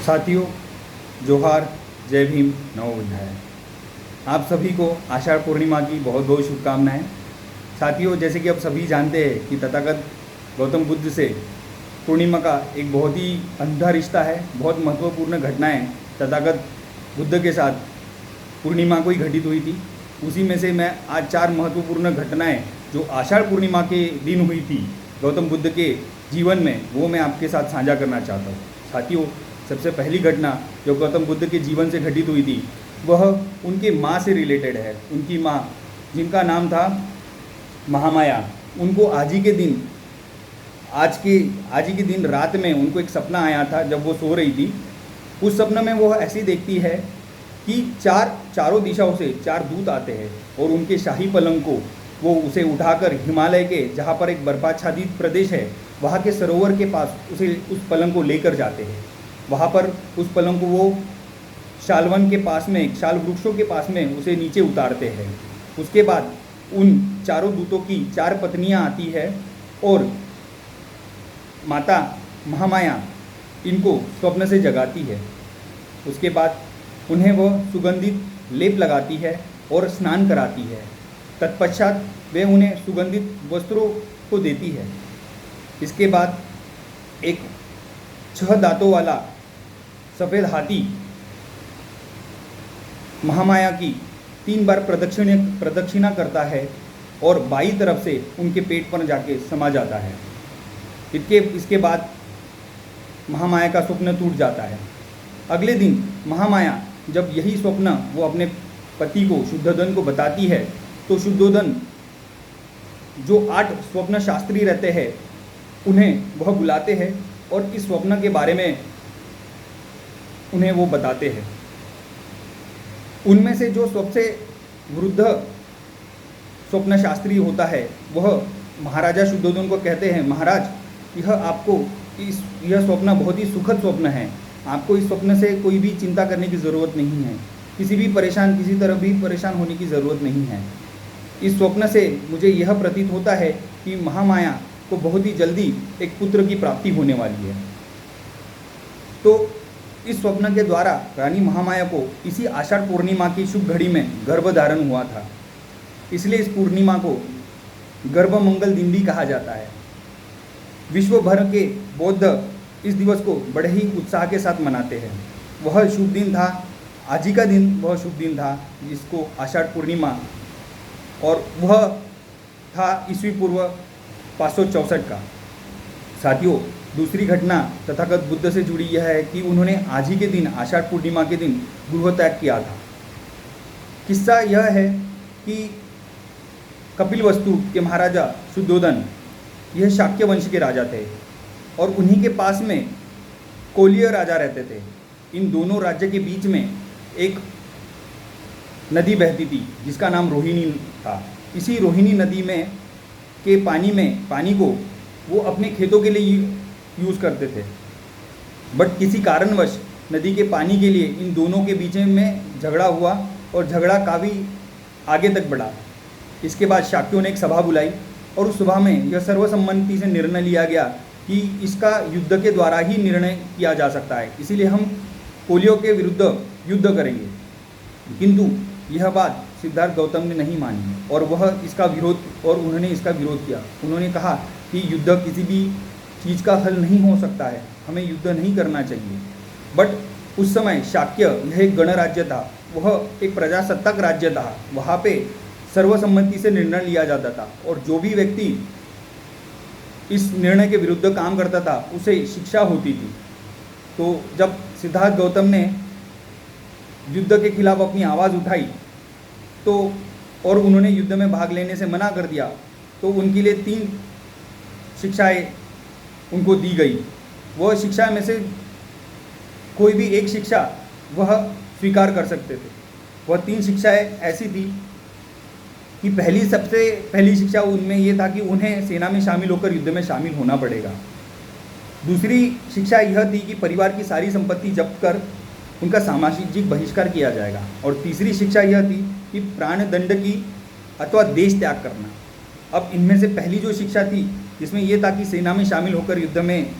साथियों, जोहार, जय भीम, नमो बुद्धाय। आप सभी को आषाढ़ पूर्णिमा की बहुत बहुत शुभकामनाएं। साथियों, जैसे कि आप सभी जानते हैं कि तथागत गौतम बुद्ध से पूर्णिमा का एक बहुत ही अनूठा रिश्ता है। बहुत महत्वपूर्ण घटनाएं तथागत बुद्ध के साथ पूर्णिमा को ही घटित हुई थी। उसी में से मैं आज 4 महत्वपूर्ण घटनाएं जो आषाढ़ पूर्णिमा के दिन हुई थी गौतम बुद्ध के जीवन में, वो मैं आपके साथ साझा करना चाहता हूँ। साथियों, सबसे पहली घटना जो गौतम बुद्ध के जीवन से घटित हुई थी वह उनकी माँ से रिलेटेड है। उनकी माँ, जिनका नाम था महामाया, उनको आज ही के दिन रात में उनको एक सपना आया था जब वो सो रही थी। उस सपने में वो ऐसी देखती है कि चारों दिशाओं से 4 दूत आते हैं और उनके शाही पलंग को वो उसे उठाकर हिमालय के, जहाँ पर एक बर्फाच्छादित प्रदेश है, वहाँ के सरोवर के पास उस पलंग को लेकर जाते हैं। वहाँ पर उस पलंग को वो शालवन के पास में, शाल वृक्षों के पास में उसे नीचे उतारते हैं। उसके बाद उन चारों दूतों की 4 पत्नियाँ आती है और माता महामाया इनको स्वप्न से जगाती है। उसके बाद उन्हें वह सुगंधित लेप लगाती है और स्नान कराती है। तत्पश्चात वे उन्हें सुगंधित वस्त्रों को देती है। इसके बाद एक 6 दांतों वाला सफ़ेद हाथी महामाया की 3 बार प्रदक्षिणा करता है और बाईं तरफ से उनके पेट पर जाके समा जाता है। इसके बाद महामाया का स्वप्न टूट जाता है। अगले दिन महामाया जब यही स्वप्न वो अपने पति को, शुद्धोधन को बताती है, तो शुद्धोधन जो 8 स्वप्न शास्त्री रहते हैं उन्हें वह बुलाते हैं और इस स्वप्न के बारे में उन्हें वो बताते हैं। उनमें से जो सबसे वृद्ध स्वप्न शास्त्री होता है वह महाराजा शुद्धोधन को कहते हैं, महाराज, यह स्वप्न बहुत ही सुखद स्वप्न है। आपको इस स्वप्न से कोई भी चिंता करने की ज़रूरत नहीं है। किसी तरह भी परेशान होने की ज़रूरत नहीं है। इस स्वप्न से मुझे यह प्रतीत होता है कि महामाया को बहुत ही जल्दी एक पुत्र की प्राप्ति होने वाली है। तो इस स्वप्न के द्वारा रानी महामाया को इसी आषाढ़ पूर्णिमा की शुभ घड़ी में गर्भ धारण हुआ था। इसलिए इस पूर्णिमा को गर्भमंगल दिन भी कहा जाता है। विश्व भर के बौद्ध इस दिवस को बड़े ही उत्साह के साथ मनाते हैं। वह शुभ दिन था, आज ही का दिन वह शुभ दिन था जिसको आषाढ़ पूर्णिमा, और वह था ईस्वी पूर्व 564 का। साथियों, दूसरी घटना तथागत बुद्ध से जुड़ी यह है कि उन्होंने आज ही के दिन, आषाढ़ पूर्णिमा के दिन, गृह त्याग किया था। किस्सा यह है कि कपिलवस्तु के महाराजा शुद्धोधन यह शाक्य वंश के राजा थे और उन्हीं के पास में कोलीय राजा रहते थे। इन दोनों राज्य के बीच में एक नदी बहती थी जिसका नाम रोहिणी था। इसी रोहिणी नदी के पानी को वो अपने खेतों के लिए यूज़ करते थे। बट किसी कारणवश नदी के पानी के लिए इन दोनों के बीच में झगड़ा हुआ और झगड़ा काफ़ी आगे तक बढ़ा। इसके बाद शाक्यों ने एक सभा बुलाई और उस सभा में यह सर्वसम्मति से निर्णय लिया गया कि इसका युद्ध के द्वारा ही निर्णय किया जा सकता है, इसीलिए हम कोलियों के विरुद्ध युद्ध करेंगे। किंतु यह बात सिद्धार्थ गौतम ने नहीं मानी और उन्होंने इसका विरोध किया। उन्होंने कहा कि युद्ध किसी भी चीज़ का हल नहीं हो सकता है, हमें युद्ध नहीं करना चाहिए। बट उस समय शाक्य, यह एक गणराज्य था, वह एक प्रजासत्ताक राज्य था। वहाँ पे सर्वसम्मति से निर्णय लिया जाता था और जो भी व्यक्ति इस निर्णय के विरुद्ध काम करता था उसे शिक्षा होती थी। तो जब सिद्धार्थ गौतम ने युद्ध के खिलाफ अपनी आवाज़ उठाई और उन्होंने युद्ध में भाग लेने से मना कर दिया, तो उनके लिए 3 शिक्षाएं उनको दी गई। वह शिक्षा में से कोई भी एक शिक्षा वह स्वीकार कर सकते थे। वह 3 शिक्षाएं ऐसी थी कि सबसे पहली शिक्षा उनमें ये था कि उन्हें सेना में शामिल होकर युद्ध में शामिल होना पड़ेगा। दूसरी शिक्षा यह थी कि परिवार की सारी संपत्ति जब्त कर उनका सामाजिक बहिष्कार किया जाएगा। और तीसरी शिक्षा यह थी कि प्राण दंड की अथवा देश त्याग करना। अब इनमें से पहली जो शिक्षा थी जिसमें यह था कि सेना में शामिल होकर युद्ध में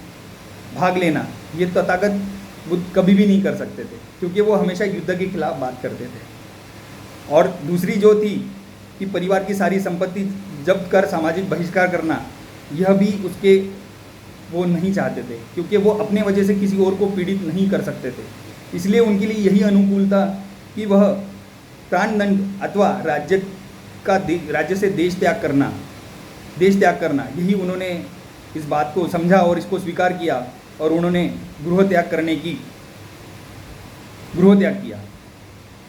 भाग लेना, ये तथागत बुद्ध कभी भी नहीं कर सकते थे, क्योंकि वो हमेशा युद्ध के खिलाफ बात करते थे। और दूसरी जो थी कि परिवार की सारी संपत्ति जब्त कर सामाजिक बहिष्कार करना, यह भी उसके वो नहीं चाहते थे, क्योंकि वो अपने वजह से किसी और को पीड़ित नहीं कर सकते थे। इसलिए उनके लिए यही अनुकूल था कि वह प्राणदंड अथवा राज्य से देश त्याग करना, यही उन्होंने इस बात को समझा और इसको स्वीकार किया, और उन्होंने गृह त्याग किया।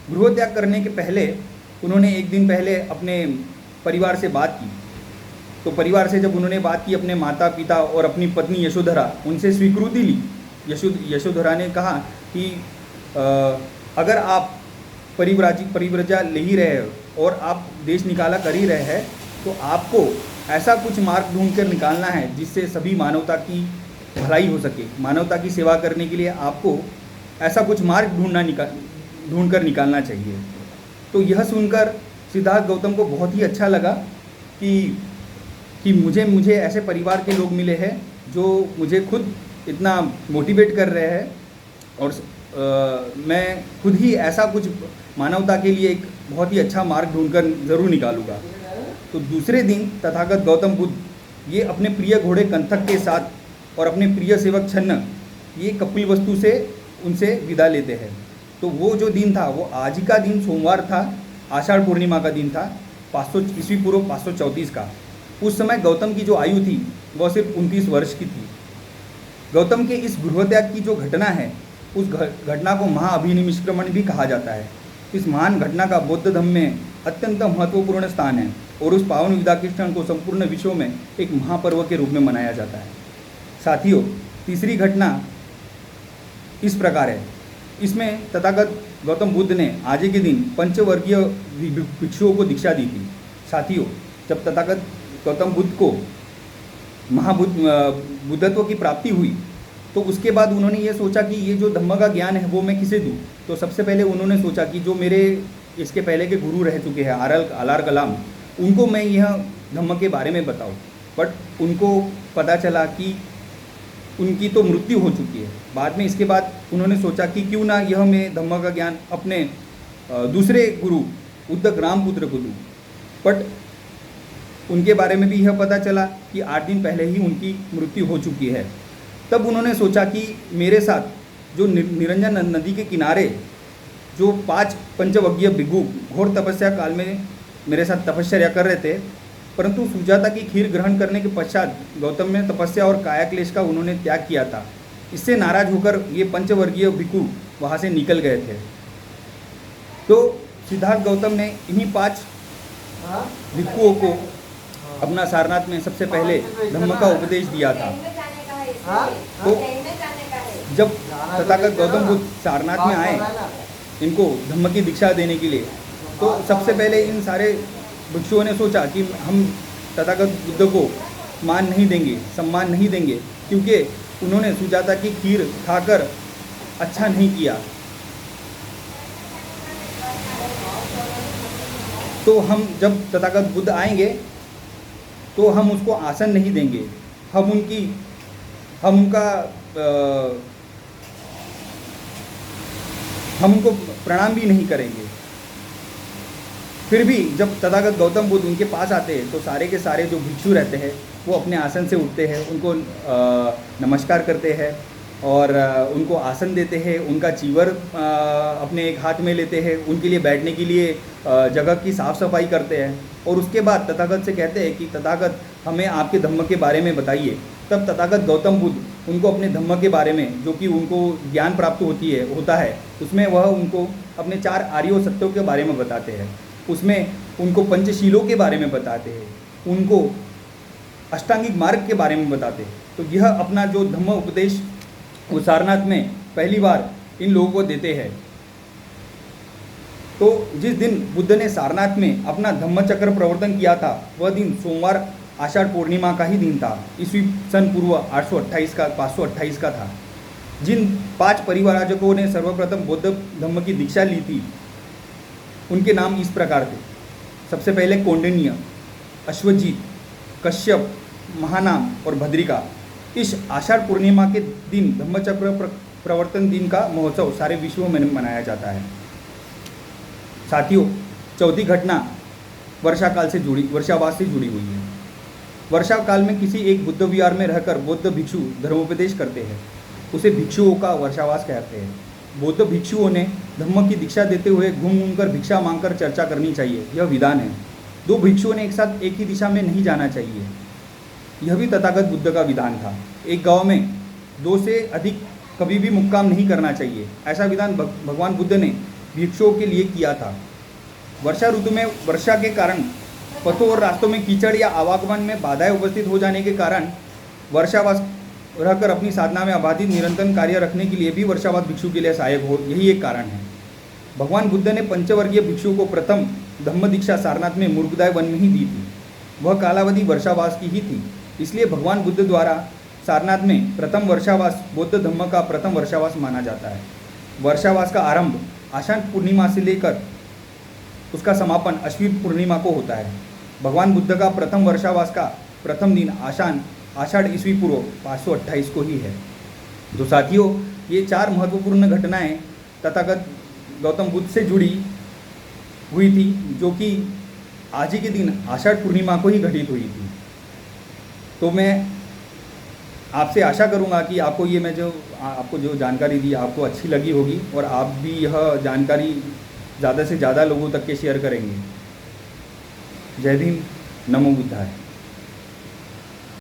गृह त्याग करने के पहले उन्होंने एक दिन पहले अपने परिवार से बात की। तो परिवार से जब उन्होंने बात की, अपने माता पिता और अपनी पत्नी यशोधरा, उनसे स्वीकृति ली। यशोधरा ने कहा कि अगर आप परिव्रजा ले ही रहे हो और आप देश निकाला कर ही रहे हैं, तो आपको ऐसा कुछ मार्ग ढूंढ कर निकालना है जिससे सभी मानवता की भलाई हो सके। मानवता की सेवा करने के लिए आपको ऐसा कुछ मार्ग ढूंढ कर निकालना चाहिए। तो यह सुनकर सिद्धार्थ गौतम को बहुत ही अच्छा लगा कि मुझे ऐसे परिवार के लोग मिले हैं जो मुझे खुद इतना मोटिवेट कर रहे हैं, और मैं खुद ही ऐसा कुछ मानवता के लिए एक बहुत ही अच्छा मार्ग ढूंढकर ज़रूर निकालूंगा। तो दूसरे दिन तथागत गौतम बुद्ध ये अपने प्रिय घोड़े कंथक के साथ और अपने प्रिय सेवक छन्न ये कपिलवस्तु से उनसे विदा लेते हैं। तो वो जो दिन था वो आज ही का दिन सोमवार था, आषाढ़ पूर्णिमा का दिन था, 500 ईस्वी पूर्व 534 का। उस समय गौतम की जो आयु थी वह सिर्फ 29 वर्ष की थी। गौतम के इस गृहत्याग की जो घटना है, उस घटना को महाअभिनिष्क्रमण भी कहा जाता है। इस महान घटना का बौद्ध धर्म में अत्यंत महत्वपूर्ण स्थान है, और उस पावन विदा के क्षण को संपूर्ण विश्व में एक महापर्व के रूप में मनाया जाता है। साथियों, तीसरी घटना इस प्रकार है। इसमें तथागत गौतम बुद्ध ने आज के दिन पंचवर्गीय भिक्षुओं को दीक्षा दी थी। साथियों, जब तथागत गौतम बुद्ध को बुद्धत्व की प्राप्ति हुई, तो उसके बाद उन्होंने ये सोचा कि ये जो धम्म का ज्ञान है वो मैं किसे दूँ। तो सबसे पहले उन्होंने सोचा कि जो मेरे इसके पहले के गुरु रह चुके हैं आलार कलाम, उनको मैं यह धम्म के बारे में बताऊँ। बट उनको पता चला कि उनकी तो मृत्यु हो चुकी है। बाद में इसके बाद उन्होंने सोचा कि क्यों ना यह मैं धम्म का ज्ञान अपने दूसरे गुरु उद्धक रामपुत्र को दूँ। बट उनके बारे में भी यह पता चला कि 8 दिन पहले ही उनकी मृत्यु हो चुकी है। तब उन्होंने सोचा कि मेरे साथ जो निरंजन नदी के किनारे जो 5 पंचवज्ञीय भिक्षु घोर तपस्या काल में मेरे साथ तपस्या कर रहे थे, परंतु सुजाता की खीर ग्रहण करने के पश्चात गौतम ने तपस्या और कायाक्लेश का उन्होंने त्याग किया था। इससे नाराज होकर ये पंचवर्गीय भिक्षु वहाँ से निकल गए थे। तो सिद्धार्थ गौतम ने इन्हीं 5 भिक्षुओं को अपना सारनाथ में सबसे पहले धम्म का उपदेश दिया था। तो जब तथागत गौतम बुद्ध सारनाथ में आए इनको धम्म की दीक्षा देने के लिए, तो सबसे पहले इन सारे भिक्षुओं ने सोचा कि हम तथागत बुद्ध को मान नहीं देंगे, सम्मान नहीं देंगे, क्योंकि उन्होंने सुजाता की खीर खाकर अच्छा नहीं किया। तो हम जब तथागत बुद्ध आएंगे तो हम उसको आसन नहीं देंगे, हम उनको प्रणाम भी नहीं करेंगे। फिर भी जब तथागत गौतम बुद्ध उनके पास आते हैं, तो सारे के सारे जो भिक्षु रहते हैं वो अपने आसन से उठते हैं, उनको नमस्कार करते हैं और उनको आसन देते हैं, उनका चीवर अपने एक हाथ में लेते हैं, उनके लिए बैठने के लिए जगह की साफ़ सफाई करते हैं। और उसके बाद तथागत से कहते हैं कि तथागत हमें आपके धम्म के बारे में बताइए। तब तथागत गौतम बुद्ध उनको अपने धम्म के बारे में, जो कि उनको ज्ञान प्राप्त होता है, उसमें वह उनको अपने 4 आर्यों सत्यों के बारे में बताते हैं। उसमें उनको पंचशीलों के बारे में बताते हैं, उनको अष्टांगिक मार्ग के बारे में बताते हैं। तो यह अपना जो धम्म उपदेश वो सारनाथ में पहली बार इन लोगों को देते हैं। तो जिस दिन बुद्ध ने सारनाथ में अपना धम्म चक्र प्रवर्तन किया था, वह दिन सोमवार आषाढ़ पूर्णिमा का ही दिन था। ईस्वी सन पूर्व 528 का था। जिन 5 परिवाराजकों ने सर्वप्रथम बौद्ध धम्म की दीक्षा ली थी, उनके नाम इस प्रकार थे। सबसे पहले कौंडिन्य, अश्वजीत, कश्यप, महानाम और भद्रिका। इस आषाढ़ पूर्णिमा के दिन धम्मचक्र प्रवर्तन दिन का महोत्सव सारे विश्व में मनाया जाता है। साथियों, चौथी घटना वर्षाकाल से जुड़ी वर्षावास से जुड़ी हुई है। वर्षा काल में किसी एक बुद्ध विहार में रहकर बौद्ध भिक्षु धर्मोपदेश करते हैं, उसे भिक्षुओं का वर्षावास कहते हैं। बौद्ध भिक्षुओं ने धम्म की दीक्षा देते हुए घूम घूम कर भिक्षा मांगकर चर्चा करनी चाहिए, यह विधान है। दो भिक्षुओं ने एक साथ एक ही दिशा में नहीं जाना चाहिए, यह भी तथागत बुद्ध का विधान था। एक गांव में दो से अधिक कभी भी मुक्काम नहीं करना चाहिए, ऐसा विधान भगवान बुद्ध ने भिक्षुओं के लिए किया था। वर्षा ऋतु में वर्षा के कारण पथों और रास्तों में कीचड़ या आवागमन में बाधाएं उपस्थित हो जाने के कारण वर्षावास रहकर अपनी साधना में अबाधित निरंतर कार्य रखने के लिए भी वर्षावास भिक्षु के लिए सहायक हो, यही एक कारण है। भगवान बुद्ध ने पंचवर्गीय भिक्षुओं को प्रथम धम्म दीक्षा सारनाथ में मुर्गदाय वन में ही दी थी। वह कालावधि वर्षावास की ही थी, इसलिए भगवान बुद्ध द्वारा सारनाथ में प्रथम वर्षावास बौद्ध धम्म का प्रथम वर्षावास माना जाता है। वर्षावास का आरंभ आषाढ़ पूर्णिमा से लेकर उसका समापन अश्विन पूर्णिमा को होता है। भगवान बुद्ध का प्रथम वर्षावास का प्रथम दिन आषाढ़ ईस्वी पूर्व 528 को ही है। तो साथियों, ये 4 महत्वपूर्ण घटनाएं तथागत गौतम बुद्ध से जुड़ी हुई थी, जो कि आज ही के दिन आषाढ़ पूर्णिमा को ही घटित हुई थी। तो मैं आपसे आशा करूंगा कि आपको ये आपको जो जानकारी दी आपको अच्छी लगी होगी और आप भी यह जानकारी ज़्यादा से ज़्यादा लोगों तक के शेयर करेंगे। जय भीम, नमो बुद्धाय।